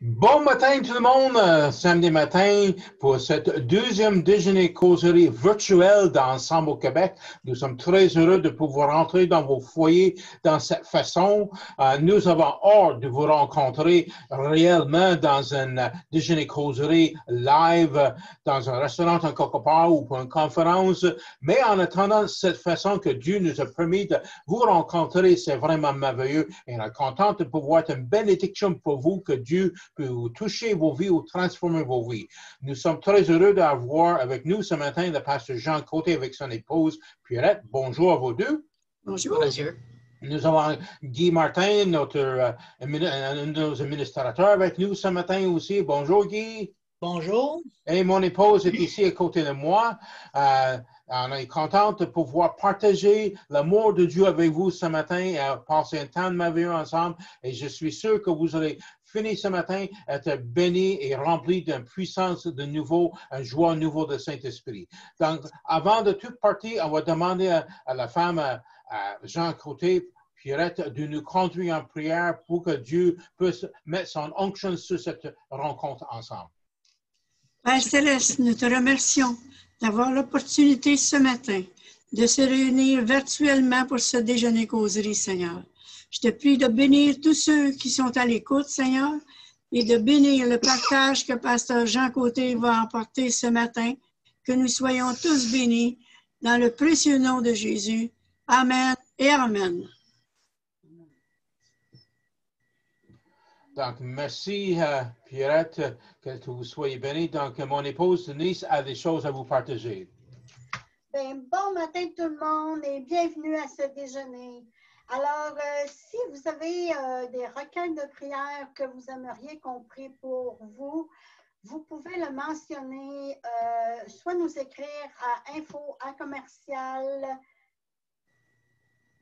Bon matin tout le monde, samedi matin pour cette deuxième déjeuner causerie virtuelle d'Ensemble au Québec. Nous sommes très heureux de pouvoir entrer dans vos foyers dans cette façon. Nous avons hâte de vous rencontrer réellement dans un déjeuner causerie live, dans un restaurant en quelque part ou pour une conférence. Mais en attendant cette façon que Dieu nous a permis de vous rencontrer, c'est vraiment merveilleux et on est content de pouvoir être une bénédiction pour vous, que Dieu peut vous toucher vos vies ou transformer vos vies. Nous sommes très heureux d'avoir avec nous ce matin le pasteur Jean Côté avec son épouse Pierrette. Bonjour à vous deux. Bonjour. Bonjour. Nous avons Guy Martin, un de nos administrateurs avec nous ce matin aussi. Bonjour Guy. Bonjour. Et mon épouse est ici à côté de moi. On est content de pouvoir partager l'amour de Dieu avec vous ce matin et passer un temps de merveilleux ensemble. Et je suis sûr que vous allez finir ce matin, être bénis et remplis d'une puissance de nouveau, un joie nouveau de Saint-Esprit. Donc, avant de toute partie, on va demander à la femme, à Jean Côté, Pierrette, de nous conduire en prière pour que Dieu puisse mettre son onction sur cette rencontre ensemble. Père Céleste, nous te remercions d'avoir l'opportunité ce matin de se réunir virtuellement pour ce déjeuner causerie, Seigneur. Je te prie de bénir tous ceux qui sont à l'écoute, Seigneur, et de bénir le partage que Pasteur Jean Côté va emporter ce matin, que nous soyons tous bénis dans le précieux nom de Jésus. Amen et Amen. Donc, merci Pierrette, que vous soyez bénis. Donc, mon épouse Denise a des choses à vous partager. Bien, bon matin tout le monde et bienvenue à ce déjeuner. Alors, si vous avez des requêtes de prière que vous aimeriez qu'on prie pour vous, vous pouvez le mentionner, soit nous écrire à info@commercial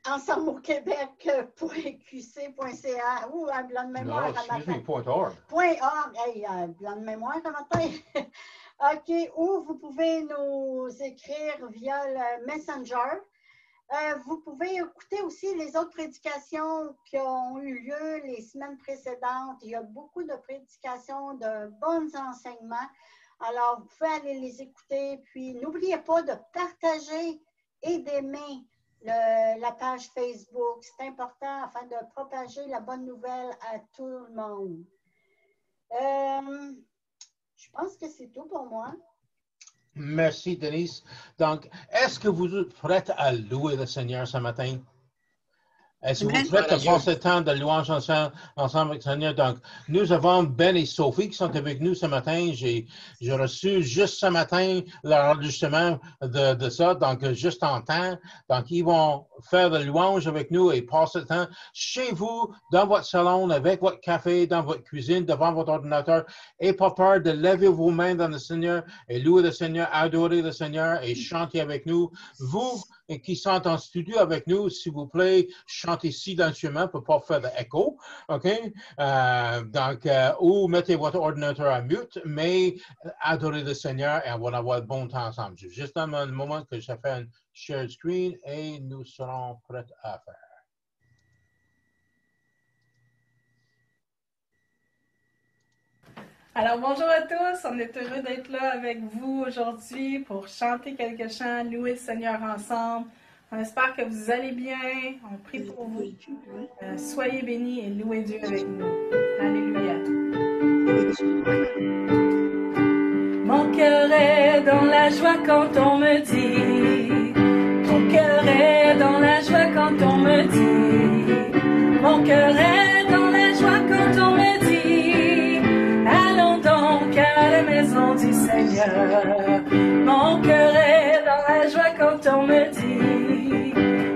Ensemble au Québec.qc.ca ou un blanc de mémoire à matin. .org. Hey, blanc de mémoire à matin. OK, ou vous pouvez nous écrire via le Messenger. Vous pouvez écouter aussi les autres prédications qui ont eu lieu les semaines précédentes. Il y a beaucoup de prédications, de bons enseignements. Alors, vous pouvez aller les écouter. Puis, n'oubliez pas de partager et d'aimer la page Facebook. C'est important afin de propager la bonne nouvelle à tout le monde. Je pense que c'est tout pour moi. Merci, Denise. Donc, est-ce que vous êtes prête à louer le Seigneur ce matin? Est-ce que vous êtes prête à passer le temps de louange ensemble avec le Seigneur? Donc, nous avons Ben et Sophie qui sont avec nous ce matin. J'ai reçu juste ce matin l'enregistrement de ça, donc juste en temps. Donc, ils vont faire de louange avec nous et passer le temps chez vous, dans votre salon, avec votre café, dans votre cuisine, devant votre ordinateur. Et pas peur de lever vos mains dans le Seigneur et louer le Seigneur, adorer le Seigneur et chanter avec nous. Vous qui sont en studio avec nous, s'il vous plaît, chantez silencieusement pour ne pas faire d'écho, OK? Ou mettez votre ordinateur à mute, mais adorez le Seigneur et on va avoir le bon temps ensemble. Juste un moment que je fais un share screen et nous serons prêts à faire. Alors, bonjour à tous. On est heureux d'être là avec vous aujourd'hui pour chanter quelques chants, louer le Seigneur ensemble. On espère que vous allez bien. On prie pour vous. Soyez bénis et louez Dieu avec nous. Alléluia. Mon cœur est dans la joie quand on me dit. Mon cœur est dans la joie quand on me dit. Mon cœur est dans la joie quand on me dit. Allons donc à la maison du Seigneur. Mon cœur est dans la joie quand on me dit.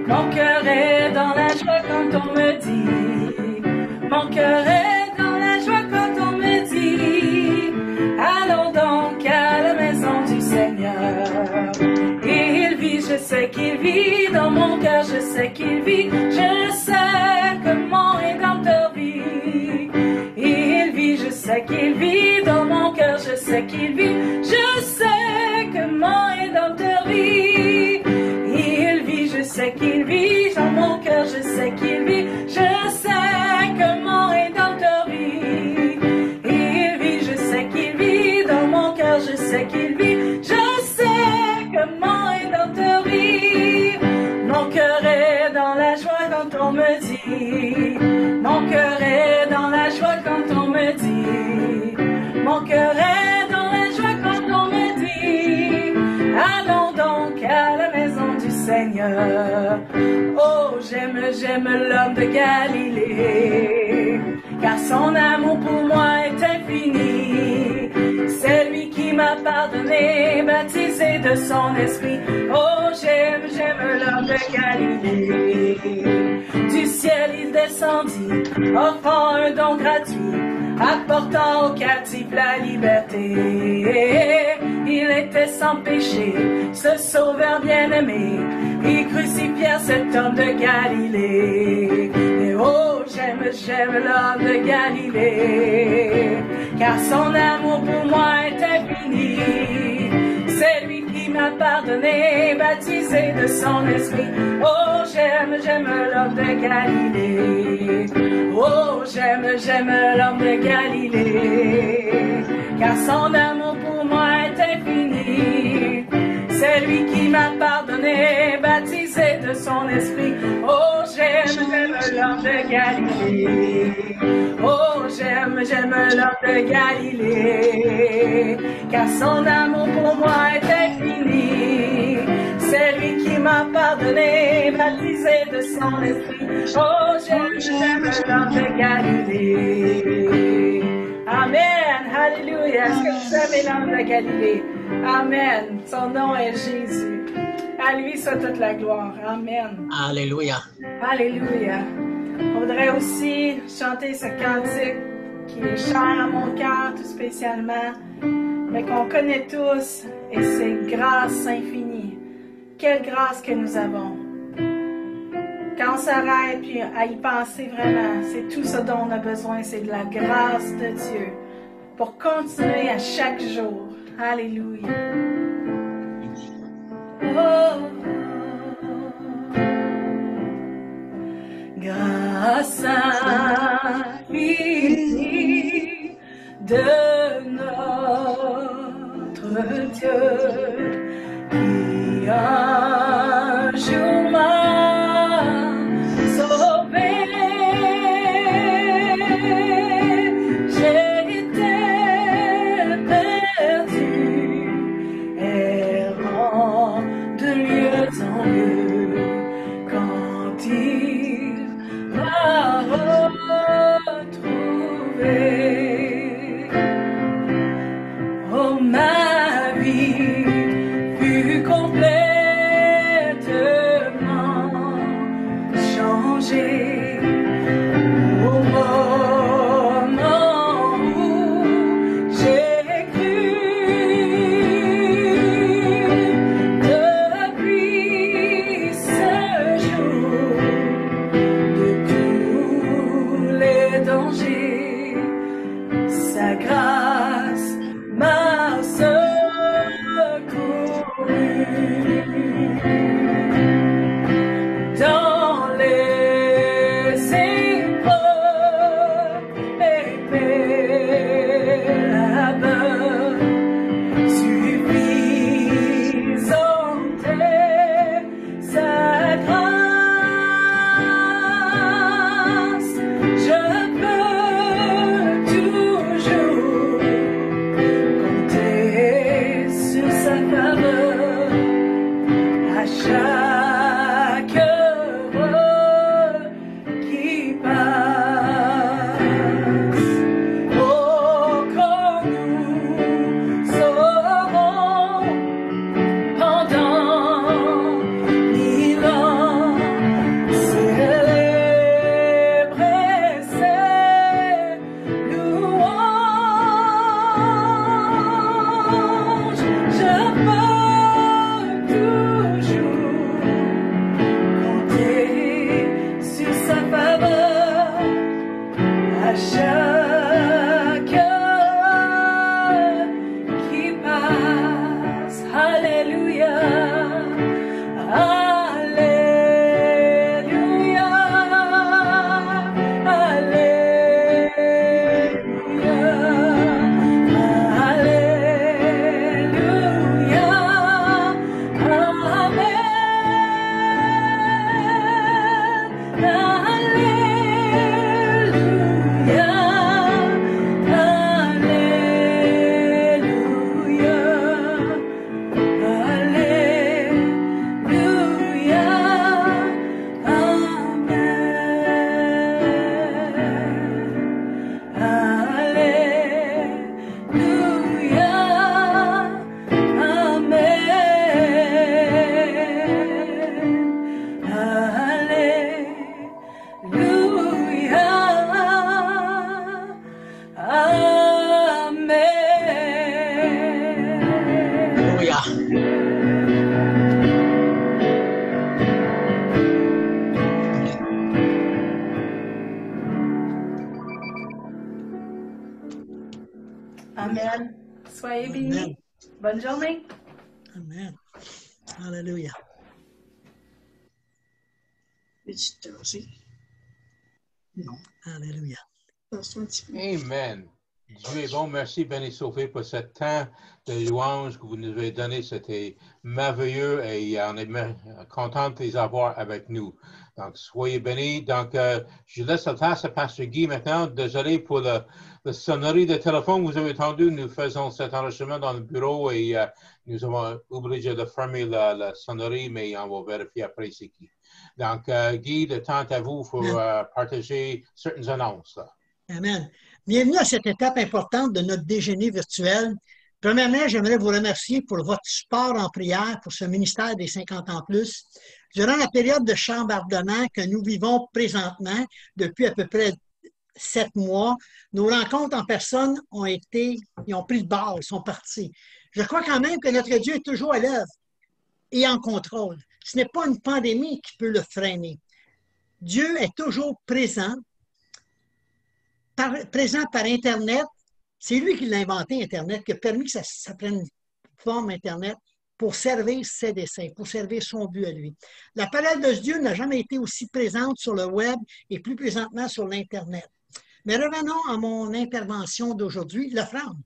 Mon cœur est dans la joie quand on me dit. Mon cœur est dans la joie quand on me dit. Allons donc à la maison du Seigneur. Il vit, je sais qu'il vit dans mon cœur, je sais qu'il vit. Je sais que mon Rédempteur vit. Il vit, je sais qu'il vit dans mon cœur, je sais qu'il vit. Je sais que mon Rédempteur vit. Il vit, je sais qu'il vit dans mon cœur, je sais qu'il vit. Je sais que mon Rédempteur vit. est dans la joie quand on me dit. Mon cœur est dans la joie quand on me dit. Allons donc à la maison du Seigneur. Oh, j'aime l'homme de Galilée, car son amour pour moi est infini. C'est lui qui m'a pardonné, baptisé de son esprit. Oh, j'aime l'homme de Galilée. Du ciel il descendit, offrant un don gratuit, apportant aux captifs la liberté. Il était sans péché, ce sauveur bien-aimé. Ils crucifièrent cet homme de Galilée. Et oh, j'aime l'homme de Galilée, car son amour pour moi est infini. C'est lui qui m'a pardonné, baptisé de son esprit. Oh, j'aime l'homme de Galilée. Oh, j'aime l'homme de Galilée, car son amour pour moi est infini. C'est lui qui m'a pardonné, baptisé de son esprit. Oh, j'aime l'homme de Galilée. Oh, j'aime l'homme de Galilée, car son amour pour moi est infini. C'est lui qui m'a pardonné, baptisé de son esprit. Oh, j'aime l'homme de Galilée. Amen. Alléluia. Est-ce que vous aimez l'homme de Galilée? Amen. Son nom est Jésus. À lui soit toute la gloire. Amen. Alléluia. Alléluia. On voudrait aussi chanter ce cantique qui est cher à mon cœur tout spécialement, mais qu'on connaît tous, et c'est grâce infinie. Quelle grâce que nous avons. Quand on s'arrête puis à y penser vraiment, c'est tout ce dont on a besoin, c'est de la grâce de Dieu pour continuer à chaque jour. Alléluia. Oh, grâce infinie de notre Dieu qui un jour m'a sauvé. J'étais perdu, errant de lieu en lieu, quand il m'a retrouvé. Oh, ma vie fut complètement changée au moment où j'ai cru. Depuis ce jour, de tous les dangers, sa grâce m'a secouru. Dans les épreuves épais là-bas, suffisante est sa grâce. Je peux toujours Amen. Soyez bénis. Bonne journée. Amen. Alléluia. Non. Alléluia. Amen. Dieu est bon. Merci, Béni Sophie, pour ce temps de louange que vous nous avez donné. C'était merveilleux et on est content de les avoir avec nous. Donc, soyez bénis. Donc, je laisse la place à Pasteur Guy maintenant. Désolé pour la sonnerie de téléphone que vous avez entendu. Nous faisons cet enregistrement dans le bureau et nous avons obligé de fermer la sonnerie, mais on va vérifier après c'est qui. Donc, Guy, le temps est à vous pour partager certaines annonces. Là. Amen. Bienvenue à cette étape importante de notre déjeuner virtuel. Premièrement, j'aimerais vous remercier pour votre support en prière pour ce ministère des 50 ans plus. Durant la période de chambardement que nous vivons présentement, depuis à peu près 7 mois, nos rencontres en personne ils ont pris le bord, ils sont partis. Je crois quand même que notre Dieu est toujours à l'œuvre et en contrôle. Ce n'est pas une pandémie qui peut le freiner. Dieu est toujours présent. Présent par Internet, c'est lui qui l'a inventé, Internet, qui a permis que ça prenne forme Internet pour servir ses desseins, pour servir son but à lui. La parole de Dieu n'a jamais été aussi présente sur le web et plus présentement sur l'Internet. Mais revenons à mon intervention d'aujourd'hui, l'offrande.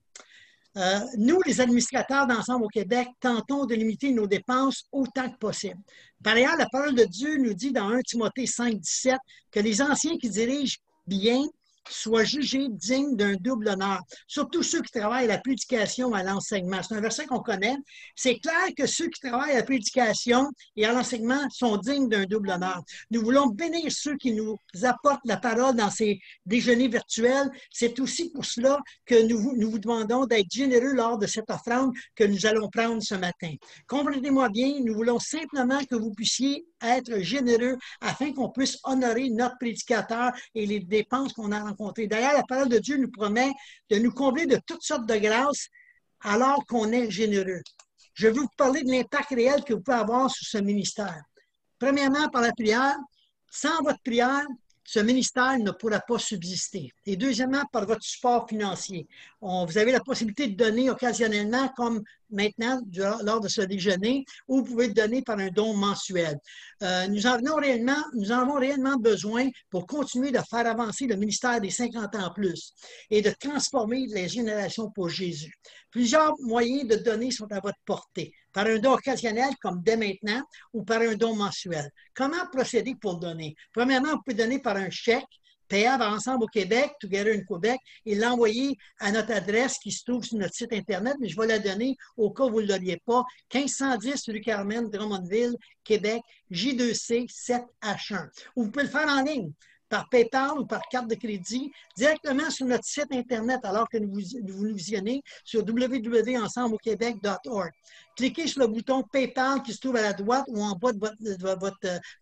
Nous, les administrateurs d'Ensemble au Québec, tentons de limiter nos dépenses autant que possible. Par ailleurs, la parole de Dieu nous dit dans 1 Timothée 5,17 que les anciens qui dirigent bien soient jugés dignes d'un double honneur, surtout ceux qui travaillent à la prédication et à l'enseignement. C'est un verset qu'on connaît. C'est clair que ceux qui travaillent à la prédication et à l'enseignement sont dignes d'un double honneur. Nous voulons bénir ceux qui nous apportent la parole dans ces déjeuners virtuels. C'est aussi pour cela que nous vous demandons d'être généreux lors de cette offrande que nous allons prendre ce matin. Comprenez-moi bien, nous voulons simplement que vous puissiez être généreux afin qu'on puisse honorer notre prédicateur et les dépenses qu'on a rencontrées. D'ailleurs, la parole de Dieu nous promet de nous combler de toutes sortes de grâces alors qu'on est généreux. Je veux vous parler de l'impact réel que vous pouvez avoir sur ce ministère. Premièrement, par la prière. Sans votre prière, ce ministère ne pourra pas subsister. Et deuxièmement, par votre support financier. Vous avez la possibilité de donner occasionnellement, comme maintenant, lors de ce déjeuner, ou vous pouvez donner par un don mensuel. Nous en avons réellement besoin pour continuer de faire avancer le ministère des 50 ans plus et de transformer les générations pour Jésus. Plusieurs moyens de donner sont à votre portée, par un don occasionnel comme dès maintenant ou par un don mensuel. Comment procéder pour donner? Premièrement, vous pouvez donner par un chèque payable Ensemble au Québec, Together in Québec, et l'envoyer à notre adresse qui se trouve sur notre site Internet, mais je vais la donner au cas où vous ne l'auriez pas, 1510 rue Carmen, Drummondville, Québec, J2C 7H1. Ou vous pouvez le faire en ligne, par PayPal ou par carte de crédit, directement sur notre site Internet alors que vous nous visionnez sur www.ensembleauquebec.org. Cliquez sur le bouton PayPal qui se trouve à la droite ou en bas de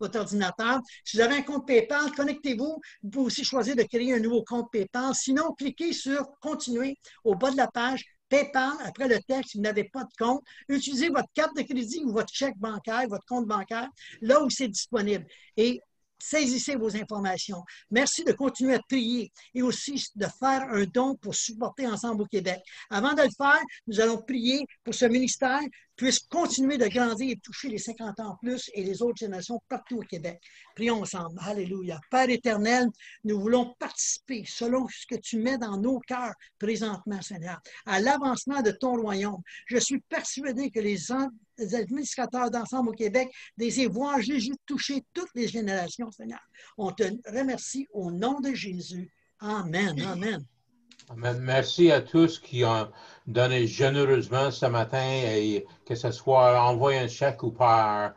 votre ordinateur. Si vous avez un compte PayPal, connectez-vous. Vous pouvez aussi choisir de créer un nouveau compte PayPal. Sinon, cliquez sur « Continuer » au bas de la page. PayPal, après le texte, si vous n'avez pas de compte, utilisez votre carte de crédit ou votre chèque bancaire, votre compte bancaire, là où c'est disponible. Et saisissez vos informations. Merci de continuer à prier et aussi de faire un don pour supporter Ensemble au Québec. Avant de le faire, nous allons prier pour ce ministère puisse continuer de grandir et toucher les 50 ans plus et les autres générations partout au Québec. Prions ensemble. Alléluia. Père éternel, nous voulons participer selon ce que tu mets dans nos cœurs présentement, Seigneur, à l'avancement de ton royaume. Je suis persuadé que les administrateurs d'Ensemble au Québec désirent voir Jésus toucher toutes les générations, Seigneur. On te remercie au nom de Jésus. Amen. Amen. Merci à tous qui ont donné généreusement ce matin, et que ce soit envoyé un chèque ou par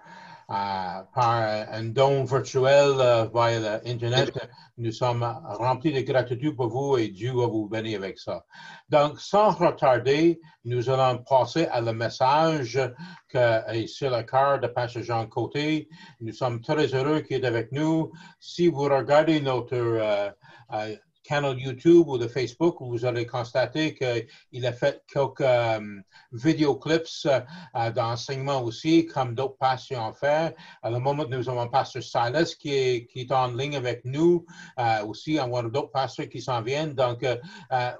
un don virtuel via Internet. Nous sommes remplis de gratitude pour vous et Dieu va vous bénir avec ça. Donc, sans retarder, nous allons passer à le message qui est sur le cœur de Pasteur Jean Côté. Nous sommes très heureux qu'il est avec nous. Si vous regardez notre canal YouTube ou de Facebook, vous allez constater qu'il a fait quelques vidéoclips d'enseignement aussi, comme d'autres pasteurs en fait. À le moment, nous avons pasteur Silas qui est en ligne avec nous. Aussi, on a d'autres pasteurs qui s'en viennent. Donc,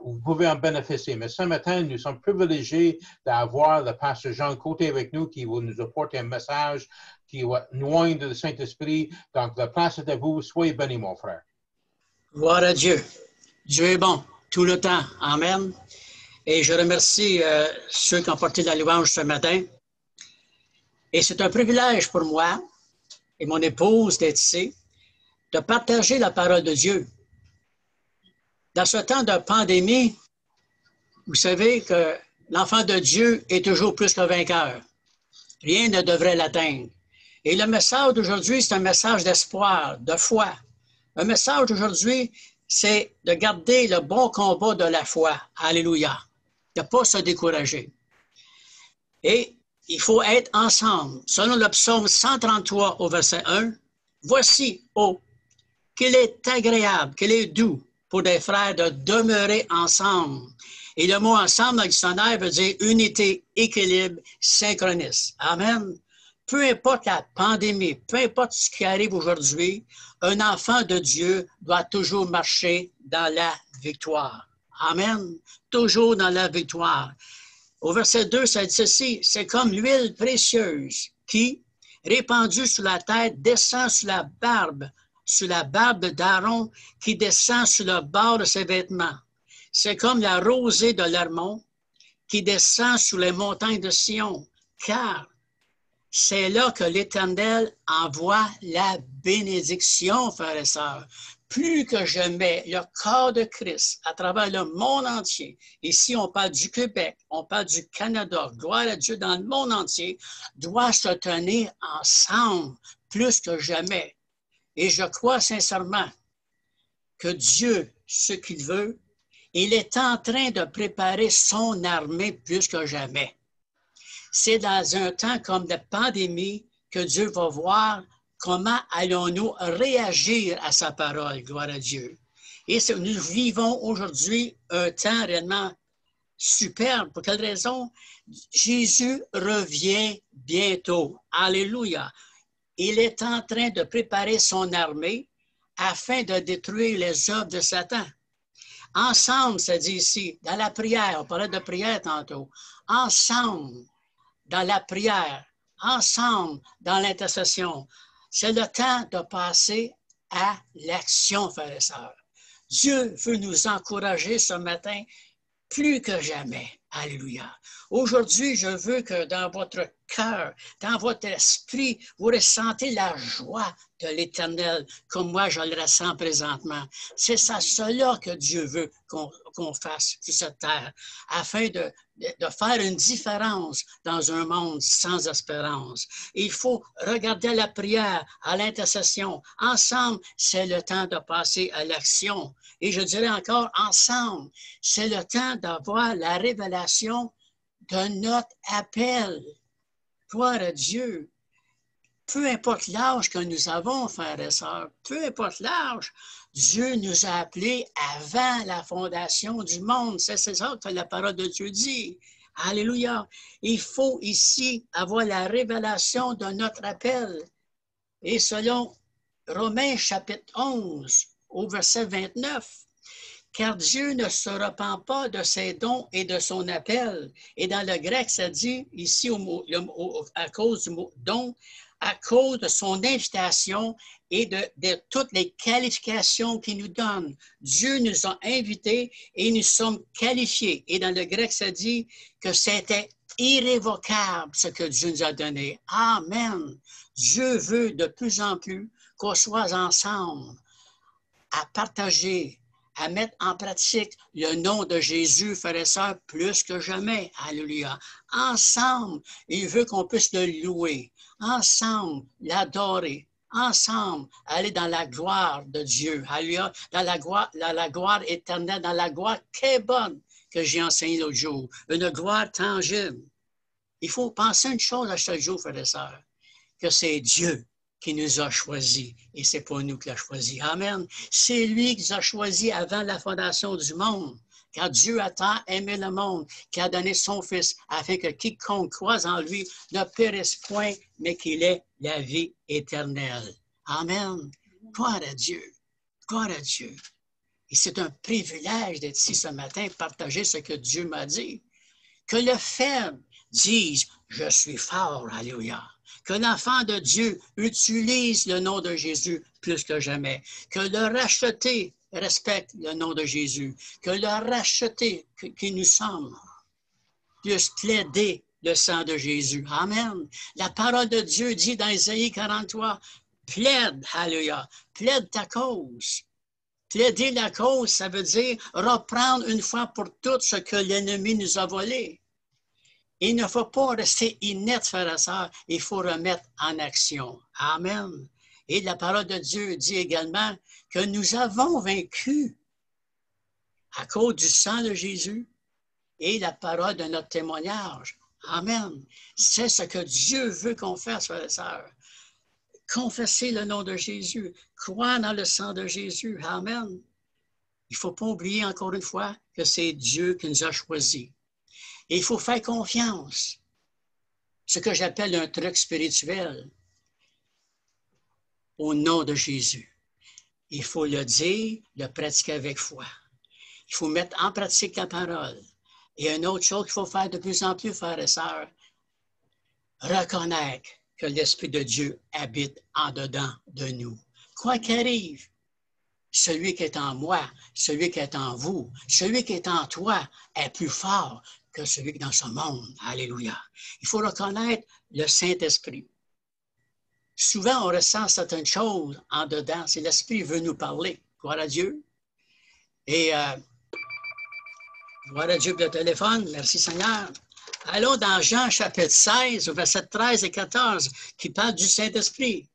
vous pouvez en bénéficier. Mais ce matin, nous sommes privilégiés d'avoir le pasteur Jean Côté avec nous qui va nous apporter un message qui va noyer de le Saint-Esprit. Donc, la place est à vous. Soyez bénis, mon frère. Gloire à Dieu. Dieu est bon tout le temps. Amen. Et je remercie ceux qui ont porté la louange ce matin. Et c'est un privilège pour moi et mon épouse d'être ici, de partager la parole de Dieu. Dans ce temps de pandémie, vous savez que l'enfant de Dieu est toujours plus que vainqueur. Rien ne devrait l'atteindre. Et le message d'aujourd'hui, c'est un message d'espoir, de foi. Un message d'aujourd'hui, c'est de garder le bon combat de la foi. Alléluia. De ne pas se décourager. Et il faut être ensemble. Selon le psaume 133 au verset 1, « Voici, oh, qu'il est agréable, qu'il est doux pour des frères de demeurer ensemble. » Et le mot « ensemble » dans le dictionnaire veut dire unité, équilibre, synchronisme. Amen. Peu importe la pandémie, peu importe ce qui arrive aujourd'hui, un enfant de Dieu doit toujours marcher dans la victoire. Amen. Toujours dans la victoire. Au verset 2, ça dit ceci, c'est comme l'huile précieuse qui, répandue sur la tête, descend sur la barbe d'Aaron qui descend sur le bord de ses vêtements. C'est comme la rosée de l'Hermon qui descend sur les montagnes de Sion, car c'est là que l'Éternel envoie la bénédiction, frères et sœurs. Plus que jamais, le corps de Christ à travers le monde entier, ici on parle du Québec, on parle du Canada, gloire à Dieu dans le monde entier, doit se tenir ensemble plus que jamais. Et je crois sincèrement que Dieu, ce qu'il veut, il est en train de préparer son armée plus que jamais. C'est dans un temps comme de pandémie que Dieu va voir comment allons-nous réagir à sa parole, gloire à Dieu. Et nous vivons aujourd'hui un temps réellement superbe. Pour quelle raison? Jésus revient bientôt. Alléluia. Il est en train de préparer son armée afin de détruire les œuvres de Satan. Ensemble, ça dit ici, dans la prière, on parlait de prière tantôt, ensemble, dans la prière, ensemble, dans l'intercession. C'est le temps de passer à l'action, frères et sœurs. Dieu veut nous encourager ce matin plus que jamais. Alléluia. Aujourd'hui, je veux que dans votre cœur, dans votre esprit, vous ressentez la joie de l'Éternel, comme moi je le ressens présentement. C'est ça, cela que Dieu veut qu'on fasse sur cette terre, afin de faire une différence dans un monde sans espérance. Il faut regarder la prière, à l'intercession. Ensemble, c'est le temps de passer à l'action. Et je dirais encore, ensemble, c'est le temps d'avoir la révélation de notre appel. Gloire à Dieu. Peu importe l'âge que nous avons, frères et sœurs, peu importe l'âge, Dieu nous a appelés avant la fondation du monde. C'est ça que la parole de Dieu dit. Alléluia. Il faut ici avoir la révélation de notre appel. Et selon Romains chapitre 11, au verset 29, car Dieu ne se repent pas de ses dons et de son appel. Et dans le grec, ça dit ici, à cause du mot don, à cause de son invitation et de toutes les qualifications qu'il nous donne. Dieu nous a invités et nous sommes qualifiés. Et dans le grec, ça dit que c'était irrévocable ce que Dieu nous a donné. Amen. Dieu veut de plus en plus qu'on soit ensemble à partager, à mettre en pratique le nom de Jésus, frères et sœurs, plus que jamais. Alléluia. Ensemble, il veut qu'on puisse le louer. Ensemble, l'adorer. Ensemble, aller dans la gloire de Dieu. Alléluia. Dans la gloire éternelle, dans la gloire bonne que j'ai enseignée l'autre jour. Une gloire tangible. Il faut penser une chose à chaque jour, frères et sœurs, que c'est Dieu qui nous a choisis et c'est pas nous qui l'a choisi. Amen. C'est lui qui nous a choisis avant la fondation du monde. Car Dieu a tant aimé le monde qu'il a donné son Fils afin que quiconque croise en lui ne périsse point, mais qu'il ait la vie éternelle. Amen. Gloire à Dieu. Gloire à Dieu. Et c'est un privilège d'être ici ce matin, partager ce que Dieu m'a dit. Que le faible dise « Je suis fort », alléluia. Que l'enfant de Dieu utilise le nom de Jésus plus que jamais. Que le racheté respecte le nom de Jésus. Que le racheté qui nous sommes puisse plaider le sang de Jésus. Amen. La parole de Dieu dit dans Isaïe 43, « Plaide, alléluia, plaide ta cause ». Plaider la cause, ça veut dire reprendre une fois pour toutes ce que l'ennemi nous a volé. Il ne faut pas rester inerte, frères et sœurs, il faut remettre en action. Amen. Et la parole de Dieu dit également que nous avons vaincu à cause du sang de Jésus et la parole de notre témoignage. Amen. C'est ce que Dieu veut qu'on fasse, frères et sœurs. Confesser le nom de Jésus, croire dans le sang de Jésus. Amen. Il ne faut pas oublier encore une fois que c'est Dieu qui nous a choisis. Et il faut faire confiance. Ce que j'appelle un truc spirituel au nom de Jésus. Il faut le dire, le pratiquer avec foi. Il faut mettre en pratique la parole. Et une autre chose qu'il faut faire de plus en plus, frères et sœurs, reconnaître que l'Esprit de Dieu habite en dedans de nous. Quoi qu'arrive, celui qui est en moi, celui qui est en vous, celui qui est en toi est plus fort que celui qui est dans ce monde. Alléluia. Il faut reconnaître le Saint-Esprit. Souvent, on ressent certaines choses en dedans. C'est l'Esprit qui veut nous parler. Gloire à Dieu. Et gloire à Dieu pour le téléphone. Merci Seigneur. Allons dans Jean chapitre 16, au verset 13 et 14, qui parle du Saint-Esprit.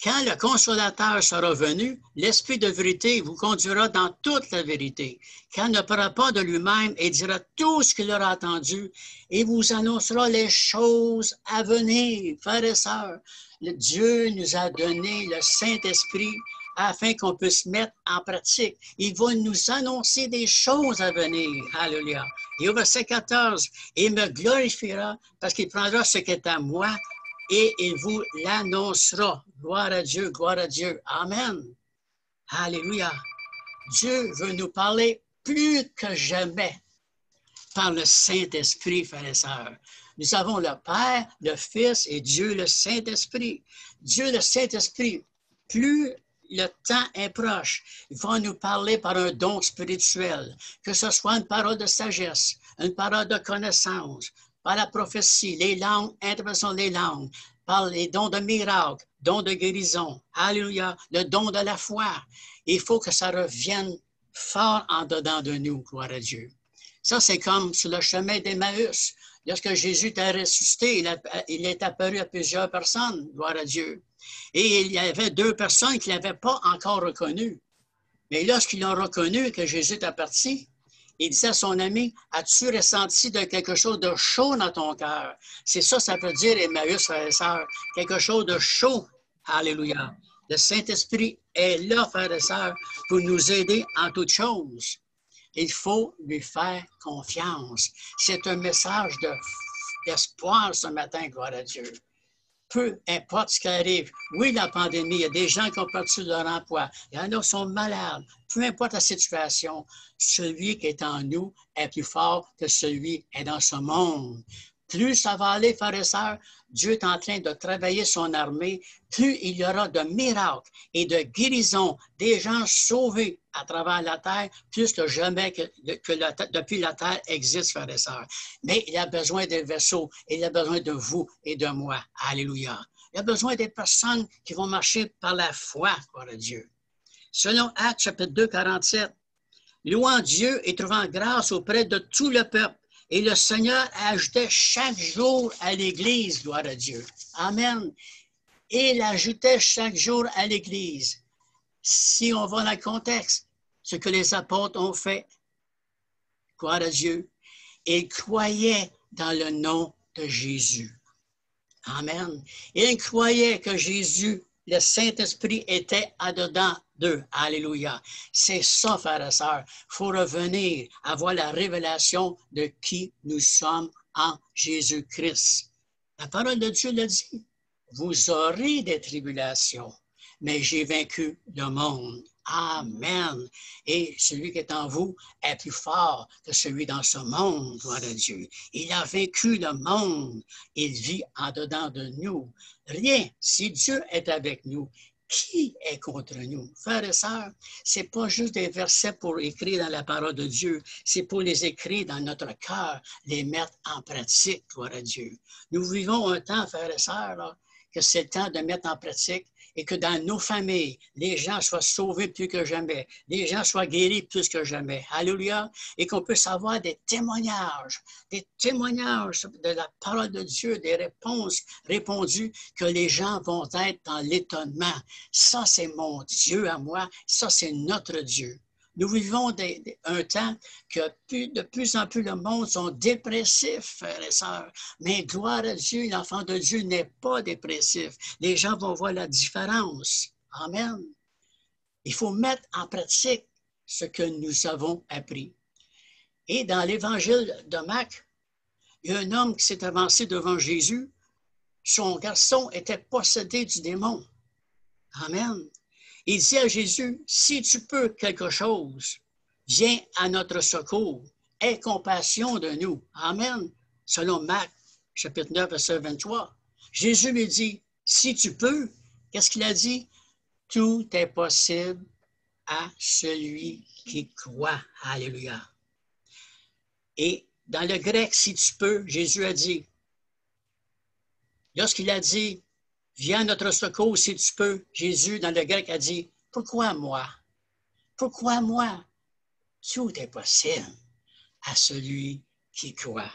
Quand le Consolateur sera venu, l'Esprit de vérité vous conduira dans toute la vérité, car il ne parlera pas de lui-même et dira tout ce qu'il aura entendu et vous annoncera les choses à venir. Frères et sœurs, Dieu nous a donné le Saint-Esprit afin qu'on puisse mettre en pratique. Il va nous annoncer des choses à venir. Alléluia. Et au verset 14, « Il me glorifiera parce qu'il prendra ce qui est à moi et il vous l'annoncera. » Gloire à Dieu, gloire à Dieu. Amen. Alléluia. Dieu veut nous parler plus que jamais par le Saint-Esprit, frères et sœurs. Nous avons le Père, le Fils et Dieu le Saint-Esprit. Dieu le Saint-Esprit, plus le temps est proche, il va nous parler par un don spirituel, que ce soit une parole de sagesse, une parole de connaissance, par la prophétie, les langues, interprétation des langues, par les dons de miracles, dons de guérison. Alléluia, le don de la foi. Il faut que ça revienne fort en dedans de nous, gloire à Dieu. Ça, c'est comme sur le chemin d'Emmaüs. Lorsque Jésus est ressuscité, il est apparu à plusieurs personnes, gloire à Dieu. Et il y avait 2 personnes qui ne l'avaient pas encore reconnu. Mais lorsqu'ils l'ont reconnu, que Jésus est parti, il disait à son ami, « As-tu ressenti de quelque chose de chaud dans ton cœur? » C'est ça, ça veut dire, Emmaüs, frères et sœurs, quelque chose de chaud. Alléluia. Le Saint-Esprit est là, frères et sœurs, pour nous aider en toutes choses. Il faut lui faire confiance. C'est un message d'espoir ce matin, gloire à Dieu. Peu importe ce qui arrive. Oui, la pandémie, il y a des gens qui ont perdu leur emploi. Il y en a qui sont malades. Peu importe la situation, celui qui est en nous est plus fort que celui qui est dans ce monde. Plus ça va aller, frères et sœurs, Dieu est en train de travailler son armée, plus il y aura de miracles et de guérisons, des gens sauvés à travers la terre, plus que jamais depuis la terre existe, frères et sœurs. Mais il a besoin des vaisseaux, il a besoin de vous et de moi. Alléluia. Il a besoin des personnes qui vont marcher par la foi, gloire à Dieu. Selon Actes chapitre 2, 47, louant Dieu et trouvant grâce auprès de tout le peuple. Et le Seigneur ajoutait chaque jour à l'Église, gloire à Dieu. Amen. Et il ajoutait chaque jour à l'Église. Si on va dans le contexte, ce que les apôtres ont fait, gloire à Dieu, ils croyaient dans le nom de Jésus. Amen. Ils croyaient que Jésus, le Saint-Esprit, était en dedans d'eux. Alléluia. C'est ça, frères et sœurs. Il faut revenir à avoir la révélation de qui nous sommes en Jésus-Christ. La parole de Dieu le dit. Vous aurez des tribulations, mais j'ai vaincu le monde. Amen. Et celui qui est en vous est plus fort que celui dans ce monde, gloire à Dieu. Il a vaincu le monde. Il vit en dedans de nous. Rien. Si Dieu est avec nous, qui est contre nous? Frères et sœurs, c'est pas juste des versets pour écrire dans la parole de Dieu, c'est pour les écrire dans notre cœur, les mettre en pratique, gloire à Dieu. Nous vivons un temps, frères et sœurs, là, que c'est le temps de mettre en pratique et que dans nos familles, les gens soient sauvés plus que jamais, les gens soient guéris plus que jamais. Alléluia. Et qu'on puisse avoir des témoignages de la parole de Dieu, des réponses répondues, que les gens vont être dans l'étonnement. Ça, c'est mon Dieu à moi. Ça, c'est notre Dieu. Nous vivons un temps que de plus en plus le monde sont dépressifs, frères et sœurs. Mais gloire à Dieu, l'enfant de Dieu n'est pas dépressif. Les gens vont voir la différence. Amen. Il faut mettre en pratique ce que nous avons appris. Et dans l'évangile de Marc, il y a un homme qui s'est avancé devant Jésus. Son garçon était possédé du démon. Amen. Il dit à Jésus, si tu peux quelque chose, viens à notre secours. Aie compassion de nous. Amen. Selon Marc, chapitre 9, verset 23. Jésus lui dit, si tu peux, qu'est-ce qu'il a dit? Tout est possible à celui qui croit. Alléluia. Et dans le grec, si tu peux, Jésus a dit, lorsqu'il a dit, viens à notre secours si tu peux, Jésus, dans le grec, a dit, pourquoi moi? Pourquoi moi? Tout est possible à celui qui croit.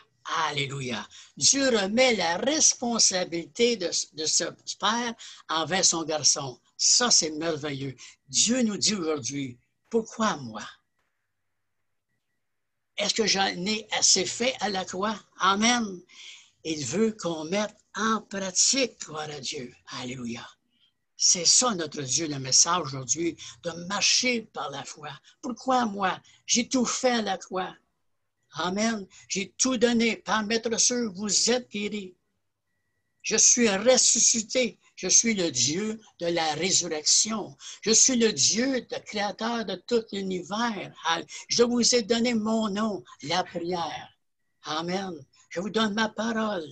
Alléluia. Dieu remet la responsabilité de ce père envers son garçon. Ça, c'est merveilleux. Dieu nous dit aujourd'hui, pourquoi moi? Est-ce que j'en ai assez fait à la croix? Amen. Il veut qu'on mette en pratique, gloire à Dieu. Alléluia. C'est ça notre Dieu, le message aujourd'hui, de marcher par la foi. Pourquoi moi? J'ai tout fait à la croix. Amen. J'ai tout donné. Par mettre sûr, vous êtes guéris. Je suis ressuscité. Je suis le Dieu de la résurrection. Je suis le Dieu, le créateur de tout l'univers. Je vous ai donné mon nom, la prière. Amen. Je vous donne ma parole.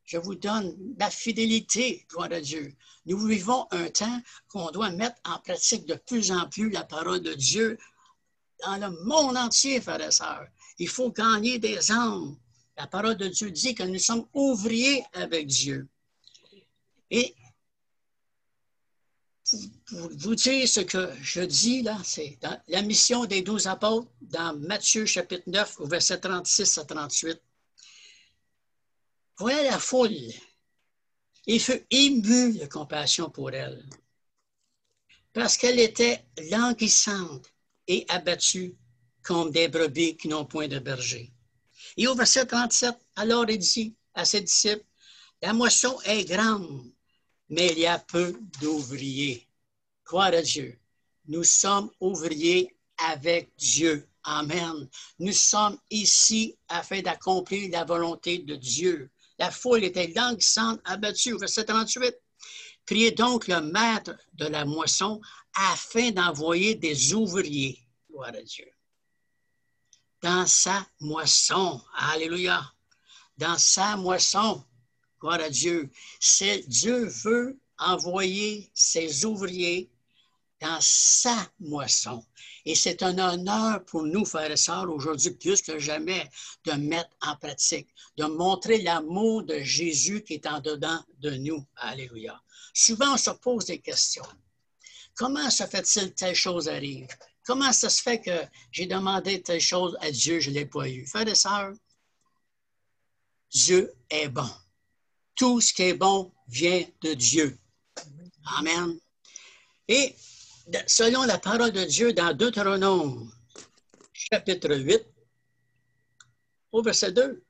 Je vous donne ma fidélité, gloire à Dieu. Nous vivons un temps qu'on doit mettre en pratique de plus en plus la parole de Dieu dans le monde entier, frères et sœurs. Il faut gagner des âmes. La parole de Dieu dit que nous sommes ouvriers avec Dieu. Et pour vous dire ce que je dis là, c'est dans la mission des 12 apôtres, dans Matthieu chapitre 9, au verset 36 à 38. Voyez la foule. Il fut ému de compassion pour elle, parce qu'elle était languissante et abattue comme des brebis qui n'ont point de berger. Et au verset 37, alors il dit à ses disciples, la moisson est grande, mais il y a peu d'ouvriers. Gloire à Dieu. Nous sommes ouvriers avec Dieu. Amen. Nous sommes ici afin d'accomplir la volonté de Dieu. La foule était languissante, abattue. Verset 38. Priez donc le maître de la moisson afin d'envoyer des ouvriers. Gloire à Dieu. Dans sa moisson. Alléluia. Dans sa moisson. Gloire à Dieu. Dieu veut envoyer ses ouvriers dans sa moisson. Et c'est un honneur pour nous, frères et sœurs, aujourd'hui, plus que jamais, de mettre en pratique, de montrer l'amour de Jésus qui est en dedans de nous. Alléluia. Souvent, on se pose des questions. Comment se fait-il telle chose arrive? Comment ça se fait que j'ai demandé telle chose à Dieu, je ne l'ai pas eu? Frères et sœurs, Dieu est bon. Tout ce qui est bon vient de Dieu. Amen. Et selon la parole de Dieu dans Deutéronome, chapitre 8, au verset 2,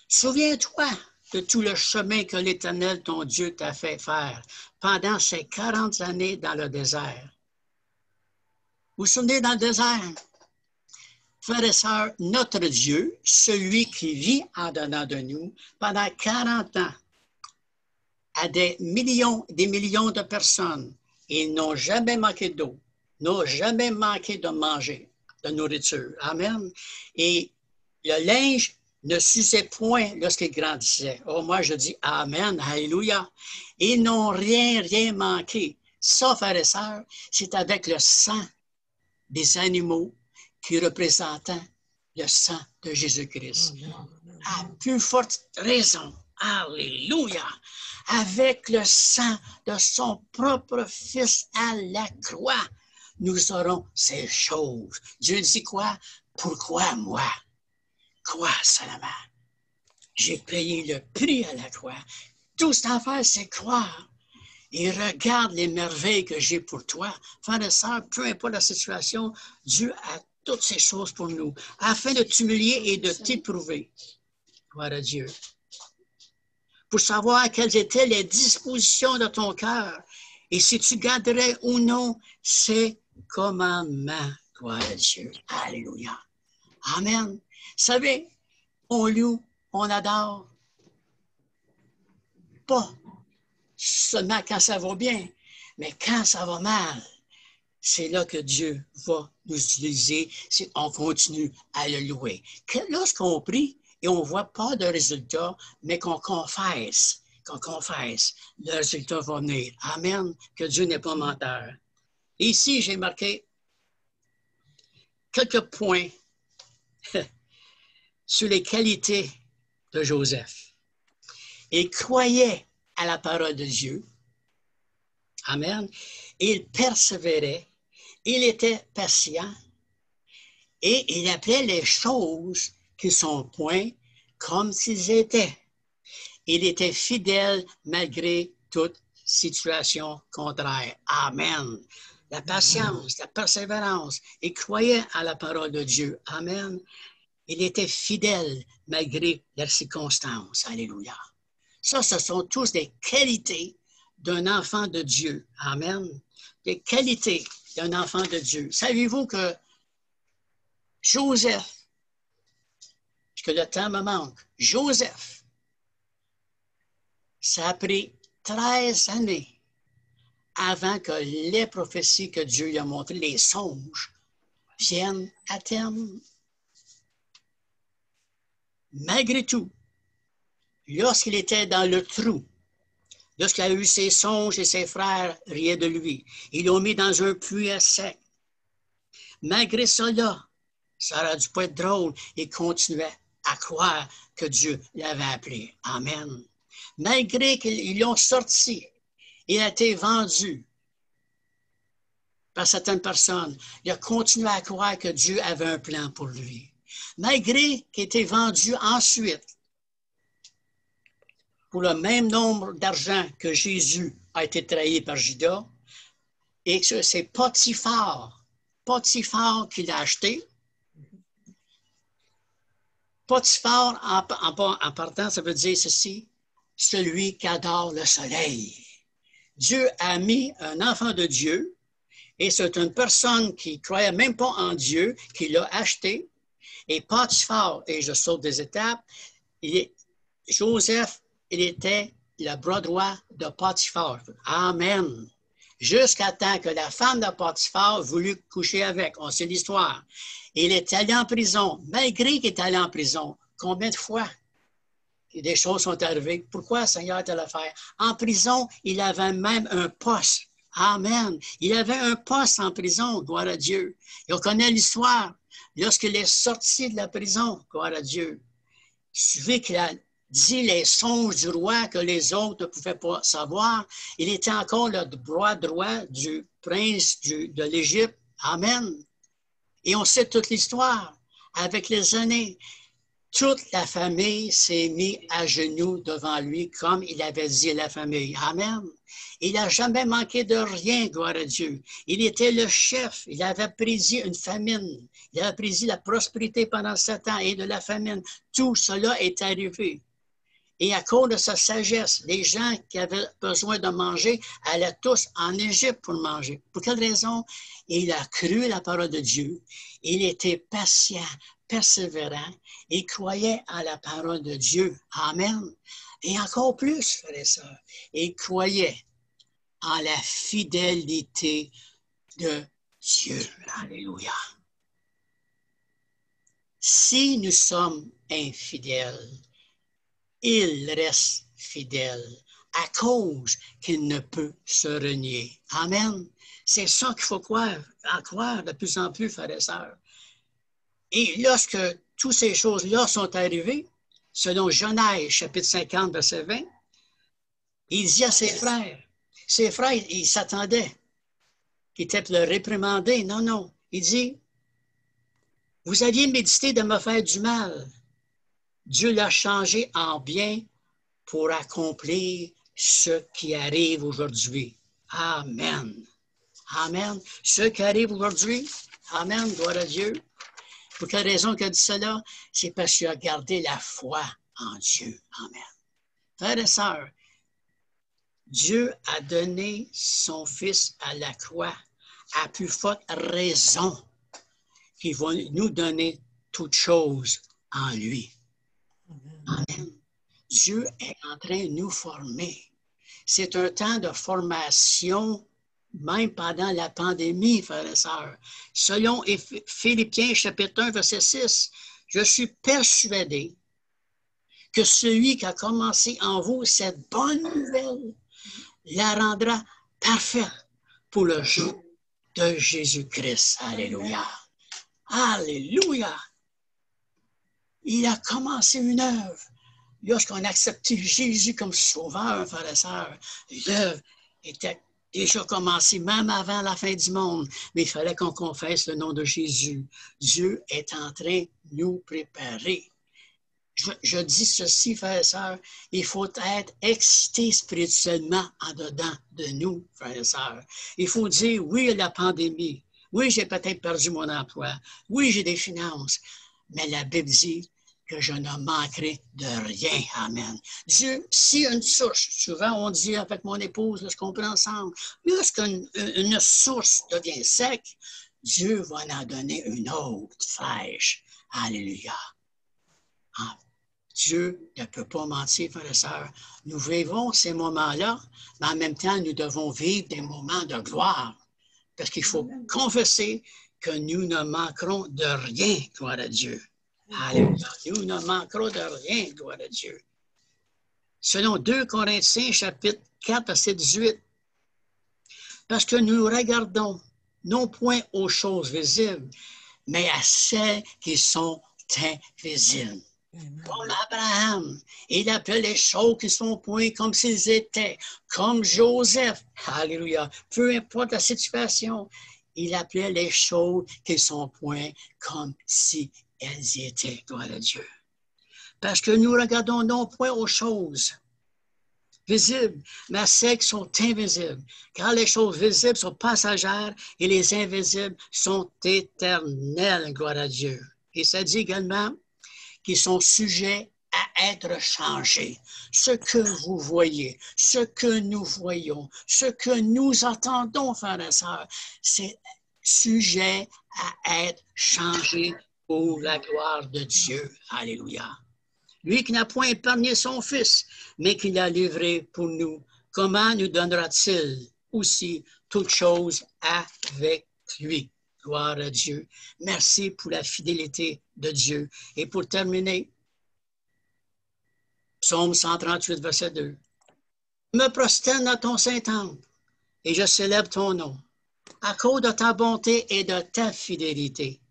souviens-toi de tout le chemin que l'Éternel, ton Dieu, t'a fait faire pendant ces 40 années dans le désert. Vous vous souvenez dans le désert? Frères et sœurs, notre Dieu, celui qui vit en dedans de nous pendant 40 ans, à des millions de personnes, ils n'ont jamais manqué d'eau, n'ont jamais manqué de manger, de nourriture. Amen. Et le linge ne s'usait point lorsqu'ils grandissaient. Oh, moi, je dis Amen, Alléluia. Ils n'ont rien manqué. Ça, frères et sœurs, c'est avec le sang des animaux qui représentent le sang de Jésus-Christ. À plus forte raison, Alléluia, avec le sang de son propre Fils à la croix, nous aurons ces choses. Dieu dit quoi? Pourquoi moi? Quoi seulement? J'ai payé le prix à la croix. Tout ce à faire, c'est croire. Et regarde les merveilles que j'ai pour toi. Frères et sœurs, peu importe la situation, Dieu a toutes ces choses pour nous, afin de t'humilier et de t'éprouver. Gloire à Dieu. Pour savoir quelles étaient les dispositions de ton cœur et si tu garderais ou non ses commandements. Gloire à Dieu. Alléluia. Amen. Vous savez, on loue, on adore. Pas seulement quand ça va bien, mais quand ça va mal, c'est là que Dieu va nous utiliser si on continue à le louer. Lorsqu'on prie et on ne voit pas de résultat, mais qu'on confesse, le résultat va venir. Amen, que Dieu n'est pas menteur. Et ici, j'ai marqué quelques points sur les qualités de Joseph. Il croyait à la parole de Dieu. Amen. Il persévérait. Il était patient. Et il appelait les choses qui sont point comme s'ils étaient. Il était fidèle malgré toute situation contraire. Amen. La patience, la persévérance. Il croyait à la parole de Dieu. Amen. Il était fidèle malgré les circonstances. Alléluia. Ça, ce sont tous des qualités d'un enfant de Dieu. Amen. Des qualités d'un enfant de Dieu. Savez-vous que Joseph, parce que le temps me manque, Joseph, ça a pris 13 années avant que les prophéties que Dieu lui a montrées, les songes, viennent à terme. Malgré tout, lorsqu'il était dans le trou, lorsqu'il a eu ses songes et ses frères riaient de lui, ils l'ont mis dans un puits à sec. Malgré cela, ça aurait dû pas être drôle, il continuait à croire que Dieu l'avait appelé. Amen. Malgré qu'ils l'ont sorti, il a été vendu par certaines personnes, il a continué à croire que Dieu avait un plan pour lui. Malgré qu'il ait été vendu ensuite, pour le même nombre d'argent que Jésus a été trahi par Judas, et que c'est Potiphar qui l'a acheté. Potiphar, en partant, ça veut dire ceci, celui qui adore le soleil. Dieu a mis un enfant de Dieu, et c'est une personne qui ne croyait même pas en Dieu, qui l'a acheté. Et Potiphar, et je saute des étapes, Joseph, il était le bras droit de Potiphar. Amen. Jusqu'à temps que la femme de Potiphar voulut coucher avec. On sait l'histoire. Il est allé en prison. Malgré qu'il est allé en prison, combien de fois des choses sont arrivées? Pourquoi le Seigneur t'a le fait? En prison, il avait même un poste. Amen. Il avait un poste en prison, gloire à Dieu. Et on connaît l'histoire. Lorsqu'il est sorti de la prison, gloire à Dieu, suivi qu'il a dit les songes du roi que les autres ne pouvaient pas savoir, il était encore le bras droit du prince de l'Égypte. Amen. Et on sait toute l'histoire. Avec les années, toute la famille s'est mise à genoux devant lui, comme il avait dit à la famille. Amen. Il n'a jamais manqué de rien, gloire à Dieu. Il était le chef. Il avait prédit une famine. Il avait prédit la prospérité pendant 7 ans et de la famine. Tout cela est arrivé. Et à cause de sa sagesse, les gens qui avaient besoin de manger allaient tous en Égypte pour manger. Pour quelle raison? Il a cru la parole de Dieu. Il était patient, persévérant. Il croyait à la parole de Dieu. Amen. Et encore plus, frères et sœurs, il croyait en la fidélité de Dieu. Alléluia. Si nous sommes infidèles, il reste fidèle à cause qu'il ne peut se renier. Amen. C'est ça qu'il faut croire, en croire de plus en plus, frères et sœurs. Et lorsque toutes ces choses-là sont arrivées, selon Genèse, chapitre 50, verset 20, il dit à ses frères, ils s'attendaient, qu'ils étaient pour le réprimander. Non, non. Il dit, vous aviez médité de me faire du mal. Dieu l'a changé en bien pour accomplir ce qui arrive aujourd'hui. Amen. Amen. Ce qui arrive aujourd'hui, amen, gloire à Dieu. Pour quelle raison qu'il a dit cela? C'est parce qu'il a gardé la foi en Dieu. Amen. Frères et sœurs, Dieu a donné son Fils à la croix à plus forte raison qu'il va nous donner toutes choses en lui. Amen. Dieu est en train de nous former. C'est un temps de formation, même pendant la pandémie, frères et sœurs. Selon Philippiens, chapitre 1, verset 6, je suis persuadé que celui qui a commencé en vous cette bonne nouvelle la rendra parfaite pour le jour de Jésus-Christ. Alléluia. Alléluia. Il a commencé une œuvre. Lorsqu'on a accepté Jésus comme sauveur, frères et sœurs, l'œuvre était déjà commencée, même avant la fin du monde. Mais il fallait qu'on confesse le nom de Jésus. Dieu est en train de nous préparer. Je dis ceci, frères et sœurs, il faut être excité spirituellement en dedans de nous, frères et sœurs. Il faut dire, oui, la pandémie. Oui, j'ai peut-être perdu mon emploi. Oui, j'ai des finances. Mais la Bible dit que je ne manquerai de rien. Amen. Dieu, s'il y a une source, souvent on dit avec mon épouse, lorsqu'on prend ensemble, lorsqu'une source devient sec, Dieu va en donner une autre fraîche. Alléluia. Dieu ne peut pas mentir, frères et sœurs. Nous vivons ces moments-là, mais en même temps, nous devons vivre des moments de gloire. Parce qu'il faut confesser que nous ne manquerons de rien, gloire à Dieu. Alléluia. Nous ne manquerons de rien, gloire à Dieu. Selon 2 Corinthiens, chapitre 4, verset 18, parce que nous regardons non point aux choses visibles, mais à celles qui sont invisibles. Comme Abraham, il appelait les choses qui sont point comme s'ils étaient, comme Joseph, alléluia, peu importe la situation, il appelait les choses qui sont point comme si elles y étaient, gloire à Dieu. Parce que nous regardons non point aux choses visibles, mais à celles qui sont invisibles, car les choses visibles sont passagères et les invisibles sont éternelles, gloire à Dieu. Et ça dit également qui sont sujets à être changés. Ce que vous voyez, ce que nous voyons, ce que nous entendons, frères et sœurs, c'est sujet à être changé pour la gloire de Dieu. Alléluia. Lui qui n'a point épargné son Fils, mais qui l'a livré pour nous, comment nous donnera-t-il aussi toutes choses avec lui? Gloire à Dieu. Merci pour la fidélité de Dieu. Et pour terminer, Psaume 138, verset 2. Je me prosterne à ton Saint-Temple et je célèbre ton nom à cause de ta bonté et de ta fidélité,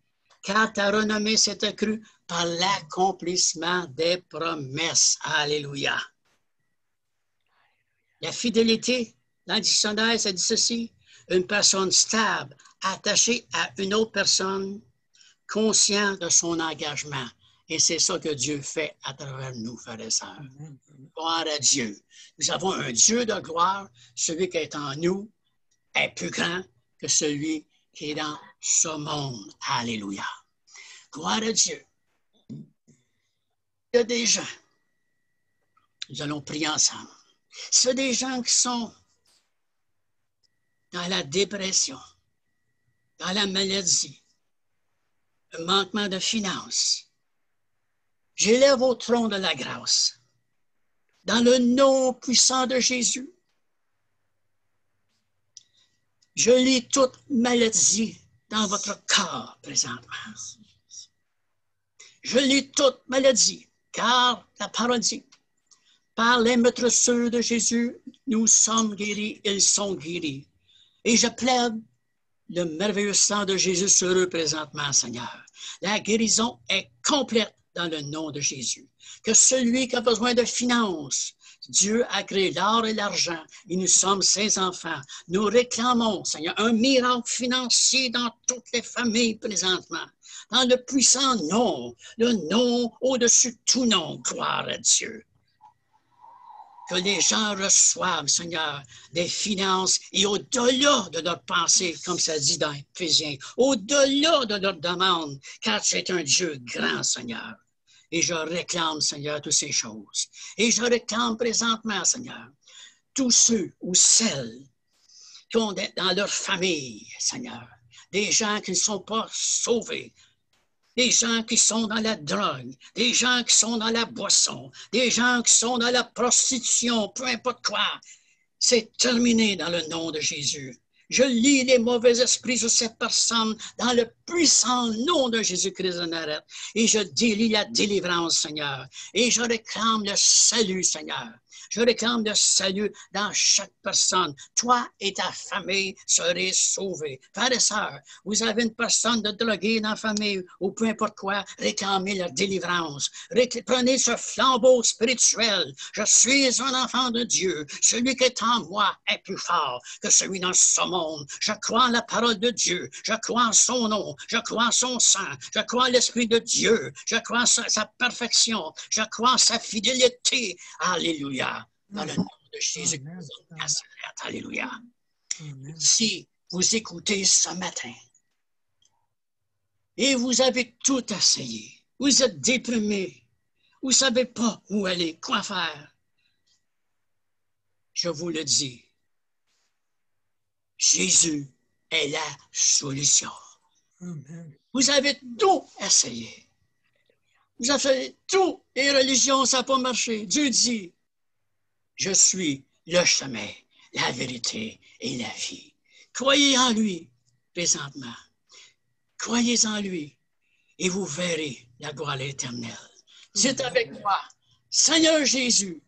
car ta renommée s'est accrue par l'accomplissement des promesses. Alléluia. La fidélité, dans le dictionnaire, ça dit ceci, une personne stable, attachée à une autre personne, conscient de son engagement. Et c'est ça que Dieu fait à travers nous, frères et sœurs. Gloire à Dieu. Nous avons un Dieu de gloire. Celui qui est en nous est plus grand que celui qui est dans ce monde. Alléluia. Gloire à Dieu. Il y a des gens nous allons prier ensemble. C'est des gens qui sont dans la dépression, dans la maladie, le manquement de finances. J'élève au trône de la grâce, dans le nom puissant de Jésus. Je lis toute maladie dans votre corps présentement. Je lis toute maladie, car la parole dit, par les meurtrissures de Jésus, nous sommes guéris, ils sont guéris. Et je plaide le merveilleux sang de Jésus sur eux présentement, Seigneur. La guérison est complète dans le nom de Jésus. Que celui qui a besoin de finances, Dieu a créé l'or et l'argent et nous sommes ses enfants. Nous réclamons, Seigneur, un miracle financier dans toutes les familles présentement. Dans le puissant nom, le nom au-dessus de tout nom, gloire à Dieu. Que les gens reçoivent, Seigneur, des finances et au-delà de leurs pensées, comme ça dit dans Éphésiens, au-delà de leurs demandes, car tu es un Dieu grand, Seigneur. Et je réclame, Seigneur, toutes ces choses. Et je réclame présentement, Seigneur, tous ceux ou celles qui ont dans leur famille, Seigneur, des gens qui ne sont pas sauvés, des gens qui sont dans la drogue, des gens qui sont dans la boisson, des gens qui sont dans la prostitution, peu importe quoi. C'est terminé dans le nom de Jésus. Je lis les mauvais esprits sur cette personne dans le puissant nom de Jésus-Christ de Nazareth. Et je délie la délivrance, Seigneur. Et je réclame le salut, Seigneur. Je réclame le salut dans chaque personne. Toi et ta famille serez sauvés. Frères et sœurs, vous avez une personne de droguée dans la famille ou peu importe quoi, réclamez la délivrance. Prenez ce flambeau spirituel. Je suis un enfant de Dieu. Celui qui est en moi est plus fort que celui dans ce monde. Je crois en la parole de Dieu. Je crois en son nom. Je crois en son sang. Je crois en l'Esprit de Dieu. Je crois en sa perfection. Je crois en sa fidélité. Alléluia. Dans le nom de Jésus. Alléluia. Si vous écoutez ce matin et vous avez tout essayé, vous êtes déprimé, vous ne savez pas où aller, quoi faire, je vous le dis, Jésus est la solution. Amen. Vous avez tout essayé. Vous avez fait tout, les religions, ça n'a pas marché. Dieu dit, je suis le chemin, la vérité et la vie. Croyez en lui présentement. Croyez en lui et vous verrez la gloire éternelle. Dites avec moi, Seigneur Jésus,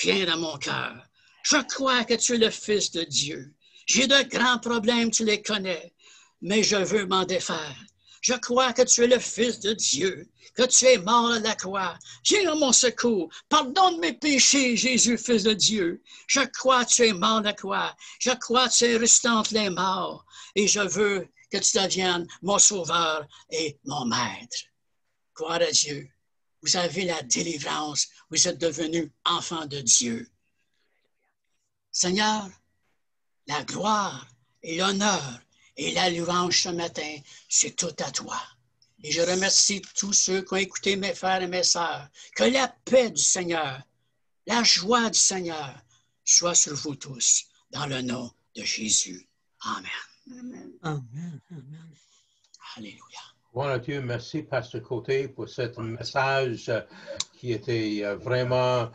viens dans mon cœur. Je crois que tu es le Fils de Dieu. J'ai de grands problèmes, tu les connais, mais je veux m'en défaire. Je crois que tu es le Fils de Dieu, que tu es mort à la croix. Viens à mon secours. Pardonne mes péchés, Jésus, Fils de Dieu. Je crois que tu es mort à la croix. Je crois que tu es resté entre les morts. Et je veux que tu deviennes mon sauveur et mon maître. Gloire à Dieu. Vous avez la délivrance. Vous êtes devenus enfants de Dieu. Seigneur, la gloire et l'honneur et la louange ce matin, c'est tout à toi. Et je remercie tous ceux qui ont écouté mes frères et mes sœurs. Que la paix du Seigneur, la joie du Seigneur soit sur vous tous, dans le nom de Jésus. Amen. Amen. Amen. Alléluia. Gloire à Dieu, merci, Pasteur Côté, pour ce message qui était vraiment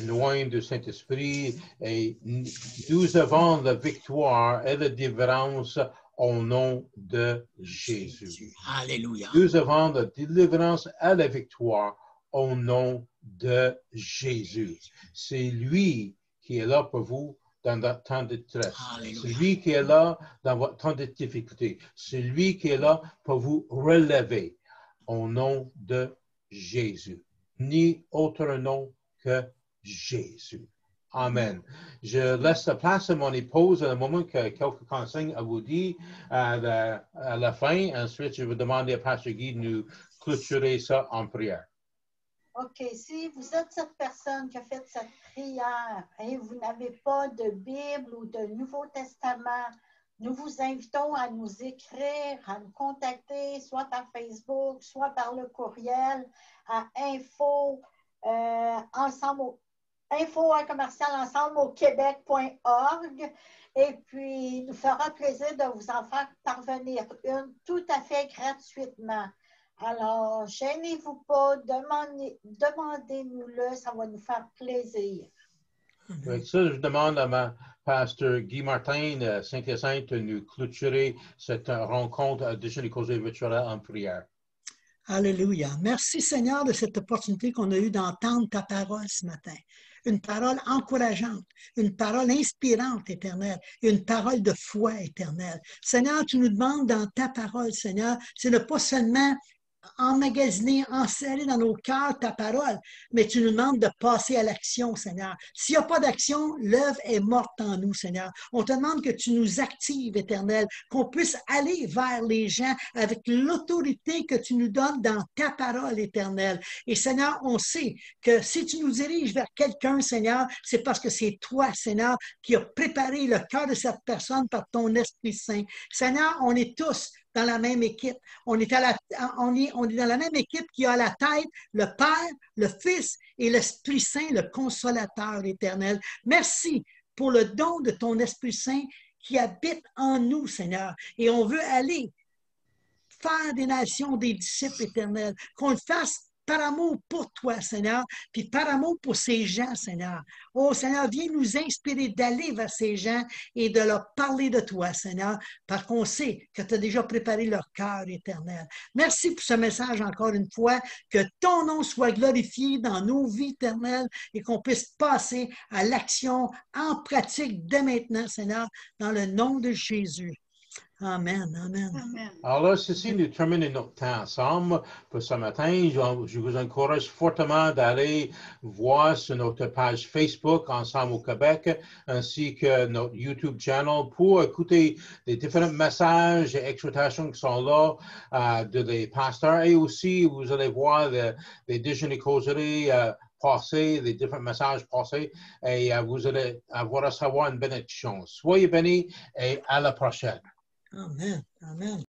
loin du Saint-Esprit. Et nous avons la victoire et la délivrance au nom de Jésus. Alléluia. Nous avons la délivrance et la victoire au nom de Jésus. C'est lui qui est là pour vous dans votre temps de détresse. Alléluia. C'est lui qui est là dans votre temps de difficulté. C'est lui qui est là pour vous relever au nom de Jésus. Ni autre nom que Jésus. Amen. Je laisse la place à mon épouse à un moment que quelques consignes à vous dire à la fin. Ensuite, je vais demander à Pasteur Guy de nous clôturer ça en prière. OK. Si vous êtes cette personne qui a fait cette prière et vous n'avez pas de Bible ou de Nouveau Testament, nous vous invitons à nous écrire, à nous contacter, soit par Facebook, soit par le courriel à info ensemble info@commercialensemble-au-québec.org. Et puis, il nous fera plaisir de vous en faire parvenir une tout à fait gratuitement. Alors, gênez-vous pas, demandez-nous-le, ça va nous faire plaisir. Avec ça, je demande à ma pasteur Guy Martin, Saint-Hyacinthe, de nous clôturer cette rencontre Déjeuner causé virtuel en prière. Alléluia. Merci Seigneur de cette opportunité qu'on a eue d'entendre ta parole ce matin. Une parole encourageante, une parole inspirante, Éternel, une parole de foi, Éternel. Seigneur, tu nous demandes dans ta parole, Seigneur, c'est de pas seulement emmagasiner, enserrer dans nos cœurs ta parole, mais tu nous demandes de passer à l'action, Seigneur. S'il n'y a pas d'action, l'œuvre est morte en nous, Seigneur. On te demande que tu nous actives, Éternel, qu'on puisse aller vers les gens avec l'autorité que tu nous donnes dans ta parole, Éternel. Et Seigneur, on sait que si tu nous diriges vers quelqu'un, Seigneur, c'est parce que c'est toi, Seigneur, qui as préparé le cœur de cette personne par ton Esprit Saint. Seigneur, on est tous dans la même équipe. On est dans la même équipe qui a à la tête le Père, le Fils et l'Esprit Saint, le Consolateur éternel. Merci pour le don de ton Esprit Saint qui habite en nous, Seigneur. Et on veut aller faire des nations des disciples éternels, qu'on le fasse par amour pour toi, Seigneur, puis par amour pour ces gens, Seigneur. Oh, Seigneur, viens nous inspirer d'aller vers ces gens et de leur parler de toi, Seigneur, parce qu'on sait que tu as déjà préparé leur cœur éternel. Merci pour ce message encore une fois, que ton nom soit glorifié dans nos vies éternelles et qu'on puisse passer à l'action en pratique dès maintenant, Seigneur, dans le nom de Jésus. Amen, amen. Amen. Alors là, ceci, nous terminons notre temps ensemble pour ce matin. Je vous encourage fortement d'aller voir sur notre page Facebook Ensemble au Québec, ainsi que notre YouTube channel pour écouter les différents messages et exhortations qui sont là de les pasteurs. Et aussi, vous allez voir les déjeuners causeries passés, les différents messages passés, et vous allez avoir à savoir une bénédiction. Soyez bénis et à la prochaine. Amen, amen.